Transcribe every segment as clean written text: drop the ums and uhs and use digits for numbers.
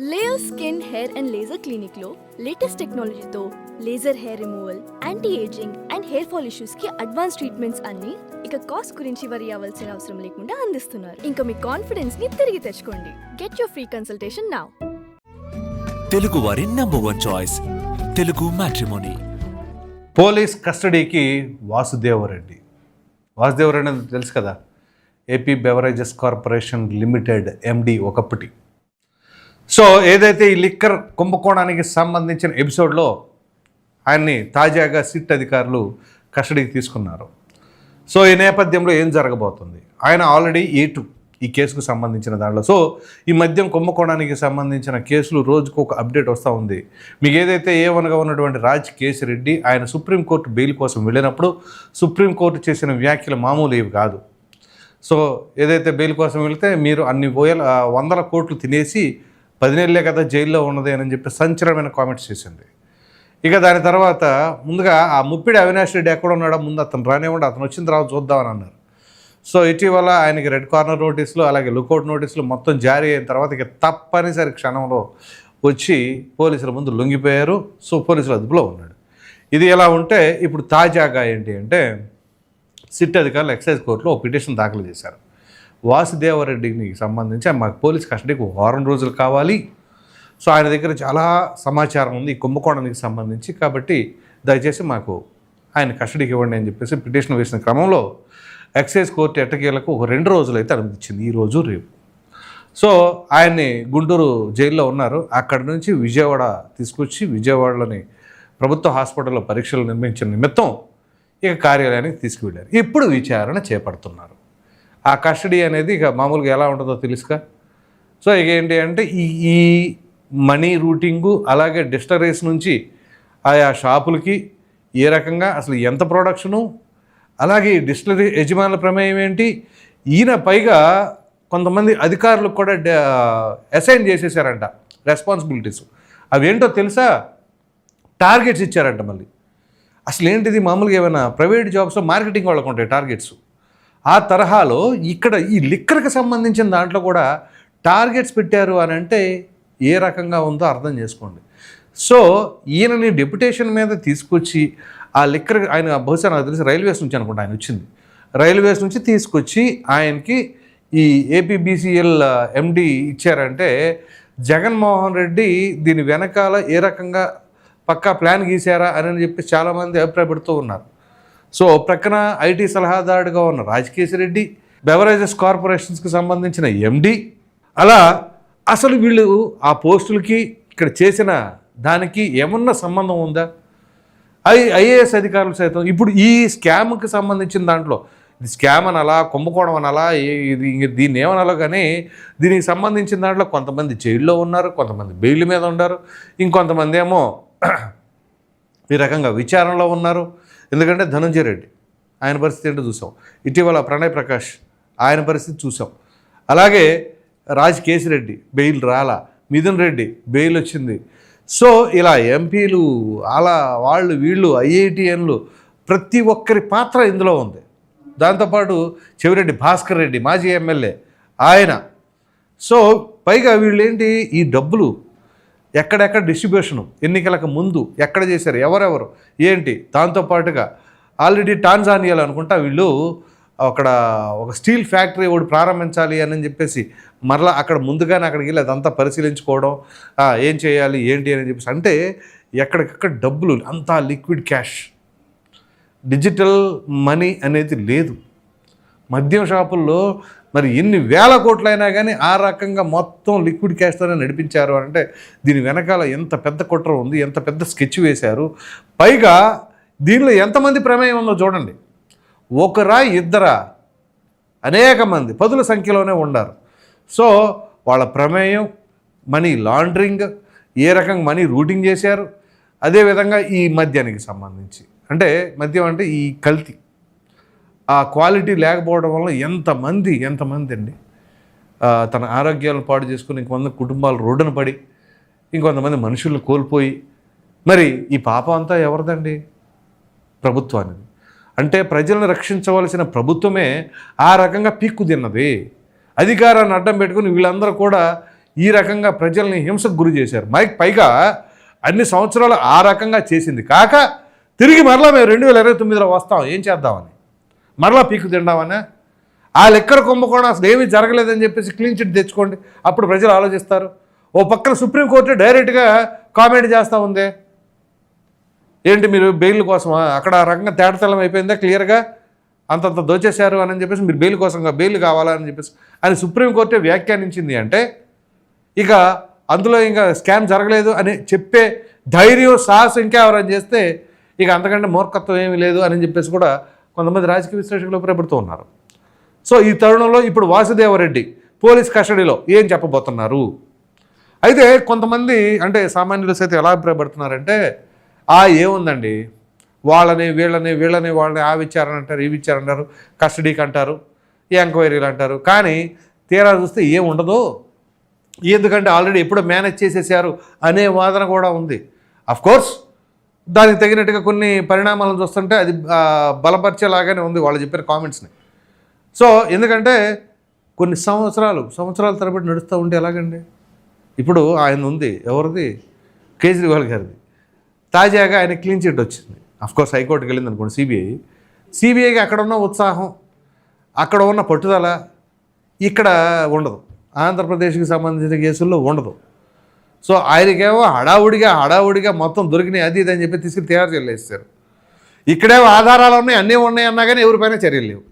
Layer skin hair and laser clinic లో latest టెక్నాలజీతో laser hair removal, anti ageing and hair fall issues కి advance treatments అన్ని ఇక cost గురించి వరి అవ్వాల్సిన అవసరం లేకుండా అందిస్తున్నారు. ఇంకా మీ కాన్ఫిడెన్స్ ని తిరిగి తెచ్చుకోండి. Get your free consultation now. Telugu వారి number 1 choice Telugu matrimony. Police కస్టడీకి వాసుదేవరెడ్డి తెలుసు కదా, AP beverages corporation limited MD ఒకప్పటి. సో ఏదైతే ఈ లిక్కర్ కుంభకోణానికి సంబంధించిన ఎపిసోడ్లో ఆయన్ని తాజాగా సిట్ అధికారులు కస్టడీకి తీసుకున్నారు. సో ఈ నేపథ్యంలో ఏం జరగబోతుంది, ఆయన ఆల్రెడీ A2 ఈ కేసుకు సంబంధించిన దాంట్లో. సో ఈ మద్యం కుంభకోణానికి సంబంధించిన కేసులు రోజుకు ఒక అప్డేట్ వస్తూ ఉంది. మీకు ఏదైతే A1గా ఉన్నటువంటి రాజ్ కేశిరెడ్డి ఆయన సుప్రీంకోర్టు బెయిల్ కోసం వెళ్ళినప్పుడు సుప్రీంకోర్టు చేసిన వ్యాఖ్యలు మామూలు ఏవి కాదు. సో ఏదైతే బెయిల్ కోసం వెళితే మీరు అన్ని వందల కోట్లు తినేసి 10 నెలలే కదా జైల్లో ఉన్నది అని చెప్పి సంచలనమైన కామెంట్స్ చేసింది. ఇక దాని తర్వాత ముందుగా ఆ ముప్పిడి అవినాష్ రెడ్డి ఎక్కడ ఉన్నాడో ముందు అతను రానివ్వండి, అతను వచ్చిన తర్వాత చూద్దామని అన్నారు. సో ఇటీవల ఆయనకి రెడ్ కార్నర్ నోటీసులు అలాగే లుకౌట్ నోటీసులు మొత్తం జారీ అయిన తర్వాత ఇక తప్పనిసరి క్షణంలో వచ్చి పోలీసుల ముందు లొంగిపోయారు. సో పోలీసుల అదుపులో ఉన్నాడు. ఇది ఎలా ఉంటే ఇప్పుడు తాజాగా ఏంటి అంటే సిట్ అధికారులు ఎక్సైజ్ కోర్టులో ఒక పిటిషన్ దాఖలు చేశారు. వాసుదేవరెడ్డికి సంబంధించి మాకు పోలీస్ కస్టడీకి 1 వారం రోజులు కావాలి. సో ఆయన దగ్గర చాలా సమాచారం ఉంది ఈ కుంభకోణానికి సంబంధించి, కాబట్టి దయచేసి మాకు ఆయన కస్టడీకి ఇవ్వండి అని చెప్పేసి పిటిషన్ వేసిన క్రమంలో ఎక్సైజ్ కోర్టు ఎట్టకేలకు ఒక 2 రోజులు అయితే అనుమతించింది, ఈరోజు రేపు. సో ఆయన్ని గుంటూరు జైల్లో ఉన్నారు. అక్కడి నుంచి విజయవాడ తీసుకొచ్చి విజయవాడలోని ప్రభుత్వ హాస్పిటల్లో పరీక్షలు నిర్వహించిన నిమిత్తం ఇక కార్యాలయానికి తీసుకువెళ్ళారు. ఇప్పుడు విచారణ చేపడుతున్నారు. ఆ కస్టడీ అనేది ఇక మామూలుగా ఎలా ఉంటుందో తెలుసుగా. సో ఇక ఏంటి అంటే ఈ మనీ రూటింగు అలాగే డిస్టరీస్ నుంచి ఆయా షాపులకి ఏ రకంగా అసలు ఎంత ప్రొడక్షను, అలాగే డిస్టిలరీ యజమానుల ప్రమేయం ఏంటి, ఈయన పైగా కొంతమంది అధికారులకు కూడా అసైన్ చేసేసారంట రెస్పాన్సిబిలిటీస్. అవేంటో తెలుసా, టార్గెట్స్ ఇచ్చారంట. మళ్ళీ అసలు ఏంటిది, మామూలుగా ఏమైనా ప్రైవేట్ జాబ్స్లో మార్కెటింగ్ వాళ్ళకు ఉంటాయి టార్గెట్స్, ఆ తరహాలో ఇక్కడ ఈ లిక్కర్కి సంబంధించిన దాంట్లో కూడా టార్గెట్స్ పెట్టారు అని అంటే ఏ రకంగా ఉందో అర్థం చేసుకోండి. సో ఈయనని డెప్యుటేషన్ మీద తీసుకొచ్చి ఆ లిక్కర్ ఆయన బహుశా నాకు తెలిసి రైల్వేస్ నుంచి అనుకుంటా ఆయన వచ్చింది, రైల్వేస్ నుంచి తీసుకొచ్చి ఆయనకి ఈ ఏపీబీసీఎల్ ఎండి ఇచ్చారంటే జగన్మోహన్ రెడ్డి దీని వెనకాల ఏ రకంగా పక్కా ప్లాన్ గీశారా అని చెప్పి చాలామంది అభిప్రాయపడుతూ ఉన్నారు. సో ప్రక్కన ఐటీ సలహాదారుడిగా ఉన్న రాజ్ కేశిరెడ్డి, బెవరేజెస్ కార్పొరేషన్స్కి సంబంధించిన ఎండి, అలా అసలు వీళ్ళు ఆ పోస్టులకి ఇక్కడ చేసిన దానికి ఏమన్నా సంబంధం ఉందా? ఐఏఎస్ అధికారులు సైతం ఇప్పుడు ఈ స్కామ్కి సంబంధించిన దాంట్లో ఇది స్కామ్ అనాలా, కుంభకోణం అనాలా, దీన్ని ఏమనాలో కానీ దీనికి సంబంధించిన దాంట్లో కొంతమంది జైల్లో ఉన్నారు, కొంతమంది బెయిల్ మీద ఉన్నారు, ఇంకొంతమంది ఏమో ఈ రకంగా విచారణలో ఉన్నారు. ఎందుకంటే ధనంజయ రెడ్డి ఆయన పరిస్థితి ఏంటో చూసాం, ఇటీవల ప్రణయ్ ప్రకాష్ ఆయన పరిస్థితి చూసాం, అలాగే రాజ్ కేశిరెడ్డి బెయిల్ రాలా, మిథున్ రెడ్డి బెయిల్ వచ్చింది. సో ఇలా ఎంపీలు అలా వాళ్ళు వీళ్ళు ఐఐటిఎన్లు ప్రతి ఒక్కరి పాత్ర ఇందులో ఉంది. దాంతోపాటు చెవిరెడ్డి భాస్కర్ రెడ్డి మాజీ ఎమ్మెల్యే ఆయన. సో పైగా వీళ్ళు ఏంటి, ఈ డబ్బులు ఎక్కడెక్కడ డిస్ట్రిబ్యూషను ఎన్నికలకు ముందు ఎక్కడ చేశారు, ఎవరెవరు ఏంటి, దాంతోపాటుగా ఆల్రెడీ టాంజానియాలో అనుకుంటా వీళ్ళు అక్కడ ఒక స్టీల్ ఫ్యాక్టరీ ఒకటి ప్రారంభించాలి అని చెప్పేసి మరలా అక్కడ ముందుగానే అక్కడికి వెళ్ళి అదంతా పరిశీలించుకోవడం, ఏం చేయాలి ఏంటి అని చెప్పేసి. అంటే ఎక్కడికక్కడ డబ్బులు అంతా లిక్విడ్ క్యాష్, డిజిటల్ మనీ అనేది లేదు. మద్యం షాపుల్లో మరి ఎన్ని వేల కోట్లైనా కానీ ఆ రకంగా మొత్తం లిక్విడ్ క్యాష్తోనే నడిపించారు అంటే దీని వెనకాల ఎంత పెద్ద కుట్ర ఉంది, ఎంత పెద్ద స్కెచ్ వేశారు. పైగా దీనిలో ఎంతమంది ప్రమేయం ఉందో చూడండి, ఒకరా ఇద్దరా, అనేక మంది 10ల సంఖ్యలోనే ఉన్నారు. సో వాళ్ళ ప్రమేయం, మనీ లాండరింగ్, ఏ రకంగా మనీ రూటింగ్ చేశారు, అదేవిధంగా ఈ మద్యానికి సంబంధించి అంటే మద్యం అంటే ఈ కల్తీ, ఆ క్వాలిటీ లేకపోవడం వల్ల ఎంతమంది అండి తన ఆరోగ్యాలను పాడు చేసుకుని ఇంకొంత కుటుంబాలు రోడ్డున పడి ఇంకొంతమంది మనుషులను కోల్పోయి, మరి ఈ పాపం అంతా ఎవరిదండి? ప్రభుత్వానికి. అంటే ప్రజలను రక్షించవలసిన ప్రభుత్వమే ఆ రకంగా పీక్కు తిన్నది. అధికారాన్ని అడ్డం పెట్టుకుని వీళ్ళందరూ కూడా ఈ రకంగా ప్రజల్ని హింసకు గురి చేశారు. పైగా అన్ని సంవత్సరాలు ఆ రకంగా చేసింది కాక తిరిగి మరలా మేము 2029లో వస్తాం ఏం చేద్దామని, మరలా పీకు తిందామని. ఆ లెక్కర కుంభకోణం అసలు ఏమీ జరగలేదని చెప్పేసి క్లీన్ చిట్ తెచ్చుకోండి, అప్పుడు ప్రజలు ఆలోచిస్తారు. ఓ పక్కన సుప్రీంకోర్టు డైరెక్ట్గా కామెంట్ చేస్తూ ఉంది, ఏంటి మీరు బెయిల్ కోసమా, అక్కడ ఆ రకంగా తేటతెల్లం అయిపోయిందా క్లియర్గా, అంతంత దోచేశారు అని చెప్పేసి మీరు బెయిల్ కోసం బెయిల్ కావాలా అని చెప్పేసి అని సుప్రీంకోర్టే వ్యాఖ్యానించింది అంటే ఇక అందులో ఇంకా స్కామ్ జరగలేదు అని చెప్పే ధైర్యం సాహసం ఇంకా ఎవరైనా చేస్తే ఇక అంతకంటే మూర్ఖత్వం ఏమీ లేదు అని చెప్పేసి కూడా కొంతమంది రాజకీయ విశ్లేషకులు అభిప్రాయపడుతూ ఉన్నారు. సో ఈ తరుణంలో ఇప్పుడు వాసుదేవరెడ్డి పోలీస్ కస్టడీలో ఏం చెప్పబోతున్నారు? అయితే కొంతమంది అంటే సామాన్యులు సైతం ఎలా అభిప్రాయపడుతున్నారంటే ఏముందండి, వాళ్ళని వాళ్ళని ఆ విచారణ అంటారు, ఈ విచారణ అంటారు, కస్టడీకి అంటారు, ఎంక్వైరీలు అంటారు, కానీ తీరా చూస్తే ఏం ఉండదు, ఎందుకంటే ఆల్రెడీ ఎప్పుడో మేనేజ్ చేసేసారు అనే వాదన కూడా ఉంది. అఫ్కోర్స్ దానికి తగినట్టుగా కొన్ని పరిణామాలను చూస్తుంటే అది బలపరిచేలాగానే ఉంది వాళ్ళు చెప్పిన కామెంట్స్ని. సో ఎందుకంటే కొన్ని సంవత్సరాల తరబడి నడుస్తూ ఉంటే ఎలాగండి? ఇప్పుడు ఆయన ఉంది, ఎవరిది? కేజ్రీవాల్ గారిది. తాజాగా ఆయన క్లీన్ చిట్ వచ్చింది. అఫ్కోర్స్ హైకోర్టుకి వెళ్ళింది అనుకోండి సిబిఐకి అక్కడ ఉన్న ఉత్సాహం, అక్కడ ఉన్న పట్టుదల ఇక్కడ ఉండదు, ఆంధ్రప్రదేశ్కి సంబంధించిన కేసుల్లో ఉండదు. సో ఆయనకేమో హడావుడిగా మొత్తం దొరికినాయి అది ఇది అని చెప్పి తీసుకుని తయారు చెల్లేస్తారు. ఇక్కడేమో ఆధారాలు ఉన్నాయి, అన్నీ ఉన్నాయి అన్నా కానీ ఎవరిపైన చర్యలు లేవు.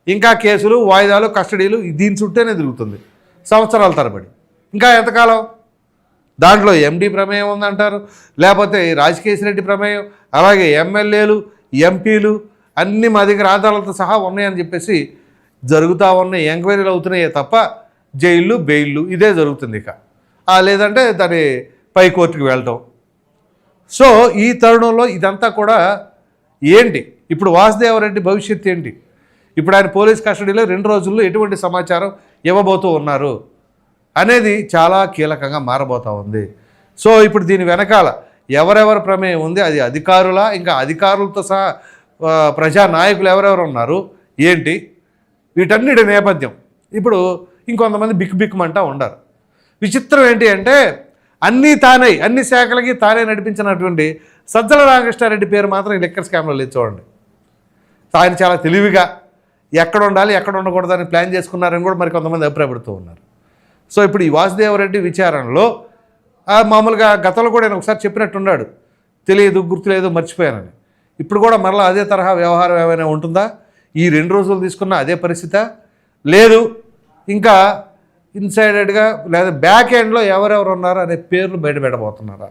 ఇంకా కేసులు, వాయిదాలు, కస్టడీలు దీని చుట్టూనే తిరుగుతుంది సంవత్సరాల తరబడి. ఇంకా ఎంతకాలం? దాంట్లో ఎండి ప్రమేయం ఉందంటారు, లేకపోతే రాజకేశ్వరరెడ్డి ప్రమేయం, అలాగే ఎమ్మెల్యేలు, ఎంపీలు అన్నీ మా దగ్గర ఆధారాలతో సహా ఉన్నాయని చెప్పేసి జరుగుతూ ఉన్నాయి. ఎంక్వైరీలు అవుతున్నాయే తప్ప జైళ్ళు, బెయిళ్ళు ఇదే జరుగుతుంది. ఇక లేదంటే దాని పై కోర్టుకు వెళ్ళటం. సో ఈ తరుణంలో ఇదంతా కూడా ఏంటి, ఇప్పుడు వాసుదేవరెడ్డి భవిష్యత్తు ఏంటి, ఇప్పుడు ఆయన పోలీస్ కస్టడీలో 2 రోజుల్లో ఎటువంటి సమాచారం ఇవ్వబోతూ ఉన్నారు అనేది చాలా కీలకంగా మారబోతూ ఉంది. సో ఇప్పుడు దీని వెనకాల ఎవరెవరి ప్రమేయం ఉంది, అది అధికారులా, ఇంకా అధికారులతో సహా ప్రజానాయకులు ఎవరెవరు ఉన్నారు ఏంటి, వీటన్నిటి నేపథ్యం ఇప్పుడు ఇంకొంతమంది బిక్కుమంటూ ఉండారు. విచిత్రం ఏంటి అంటే అన్ని శాఖలకి తానే నడిపించినటువంటి సజ్జల రామకృష్ణారెడ్డి పేరు మాత్రం ఈ లెక్కర్ స్కామ్లో లేదు చూడండి. ఆయన చాలా తెలివిగా ఎక్కడ ఉండాలి ఎక్కడ ఉండకూడదని ప్లాన్ చేసుకున్నారని కూడా మరి కొంతమంది అభిప్రాయపడుతూ ఉన్నారు. సో ఇప్పుడు ఈ వాసుదేవరెడ్డి విచారణలో మామూలుగా గతంలో కూడా నేను ఒకసారి చెప్పినట్టున్నాడు, తెలియదు, గుర్తులేదు, మర్చిపోయానని. ఇప్పుడు కూడా మరలా అదే తరహా వ్యవహారం ఏమైనా ఉంటుందా? ఈ 2 రోజులు తీసుకున్న అదే పరిస్థితి లేదు, ఇంకా ఇన్సైడెడ్గా లేదా బ్యాక్ ఎండ్లో ఎవరెవరు ఉన్నారు అనే పేర్లు బయటపెట్టబోతున్నారా?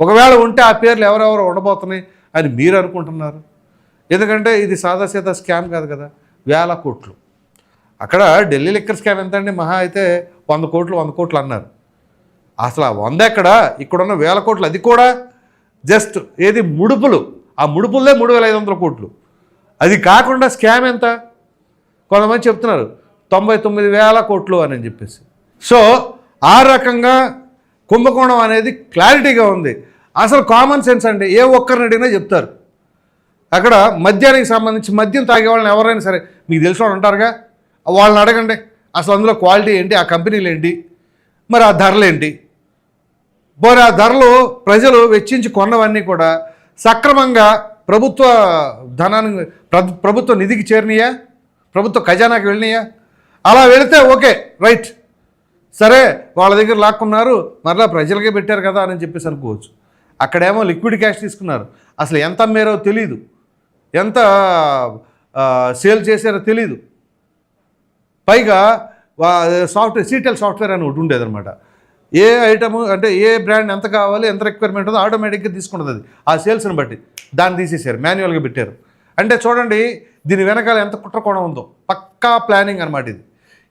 ఒకవేళ ఉంటే ఆ పేర్లు ఎవరెవరు ఉండబోతున్నాయి అని మీరు అనుకుంటున్నారు? ఎందుకంటే ఇది సాదాసీదా స్కామ్ కాదు కదా, వేల కోట్లు. అక్కడ ఢిల్లీ లిక్కర్ స్కామ్ ఎంత అండి, మహా అయితే 100 కోట్లు అన్నారు. అసలు ఆ 100 ఎక్కడ, ఇక్కడున్న 1000 కోట్లు, అది కూడా జస్ట్ ఏది ముడుపులు, ఆ ముడుపులదే 3,500 కోట్లు. అది కాకుండా స్కామ్ ఎంత? కొంతమంది చెప్తున్నారు 99,000 కోట్లు అని చెప్పేసి. సో ఆ రకంగా కుంభకోణం అనేది క్లారిటీగా ఉంది. అసలు కామన్ సెన్స్ అండి, ఏ ఒక్కరిని అడిగినా చెప్తారు. అక్కడ మద్యానికి సంబంధించి మద్యం తాగే వాళ్ళని ఎవరైనా సరే మీకు తెలిసిన వాళ్ళు ఉంటారుగా, వాళ్ళని అడగండి అసలు అందులో క్వాలిటీ ఏంటి, ఆ కంపెనీలు ఏంటి, మరి ఆ ధరలు ఏంటి. మరి ఆ ధరలు ప్రజలు వెచ్చించి కొన్నవన్నీ కూడా సక్రమంగా ప్రభుత్వ ధనాన్ని ప్రభుత్వ నిధికి చేరినాయా, ప్రభుత్వ ఖజానాకి వెళ్ళినాయా? అలా వెళితే ఓకే రైట్, సరే వాళ్ళ దగ్గర లాక్కున్నారు మరలా ప్రజలకే పెట్టారు కదా అని చెప్పేసి అనుకోవచ్చు. అక్కడేమో లిక్విడ్ క్యాష్ తీసుకున్నారు, అసలు ఎంత అమ్మారో తెలీదు, ఎంత సేల్ చేశారో తెలీదు. పైగా సీటెల్ సాఫ్ట్వేర్ అని ఒకటి ఉండేదన్నమాట. ఏ ఐటమ్ అంటే ఏ బ్రాండ్ ఎంత కావాలి, ఎంత రిక్వైర్మెంట్ ఉందో ఆటోమేటిక్గా తీసుకున్నది అది ఆ సేల్స్ని బట్టి. దాన్ని తీసేశారు, మాన్యువల్గా పెట్టారు. అంటే చూడండి దీని వెనకాల ఎంత కుట్రకోణం ఉందో, పక్కా ప్లానింగ్ అనమాట ఇది.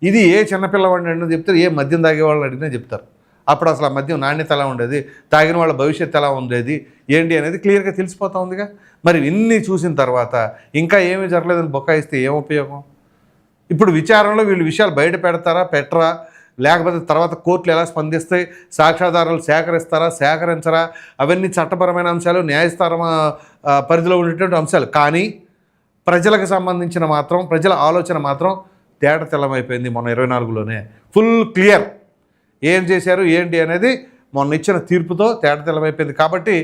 ఇది ఏ చిన్నపిల్లవాడిని అడిగినా చెప్తారు, ఏ మద్యం తాగే వాళ్ళని అడిగినా చెప్తారు. అప్పుడు అసలు ఆ మద్యం నాణ్యత ఎలా ఉండేది, తాగిన వాళ్ళ భవిష్యత్తు ఎలా ఉండేది ఏంటి అనేది క్లియర్గా తెలిసిపోతూ ఉందిగా. మరి ఇన్ని చూసిన తర్వాత ఇంకా ఏమీ జరగలేదని బొక్కాయిస్తే ఏం ఉపయోగం? ఇప్పుడు విచారణలో వీళ్ళు విషయాలు బయట పెడతారా, పెట్టరా, లేకపోతే తర్వాత కోర్టులు ఎలా స్పందిస్తాయి, సాక్ష్యాధారాలు సేకరించరా, అవన్నీ చట్టపరమైన అంశాలు, న్యాయస్థానం పరిధిలో ఉండేటువంటి అంశాలు. కానీ ప్రజలకు సంబంధించిన మాత్రం, ప్రజల ఆలోచన మాత్రం తేటతెల్లమైపోయింది మొన్న 24లోనే. Full clear. ఏం చేశారు ఏంటి అనేది మొన్న ఇచ్చిన తీర్పుతో తేటతెల్లమైపోయింది. కాబట్టి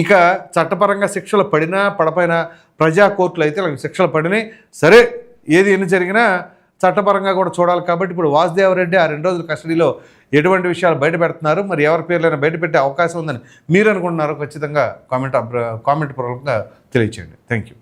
ఇక చట్టపరంగా శిక్షలు పడినా పడపోయినా ప్రజా కోర్టులు అయితే వాళ్ళకి శిక్షలు పడినాయి. సరే, ఏది ఎన్ని జరిగినా చట్టపరంగా కూడా చూడాలి. కాబట్టి ఇప్పుడు వాసుదేవరెడ్డి ఆ 2 రోజుల కస్టడీలో ఎటువంటి విషయాలు బయట పెడుతున్నారు, మరి ఎవరి పేర్లైనా బయట పెట్టే అవకాశం ఉందని మీరు అనుకుంటున్నారో ఖచ్చితంగా కామెంట్ పూర్వకంగా తెలియచేయండి. Thank you.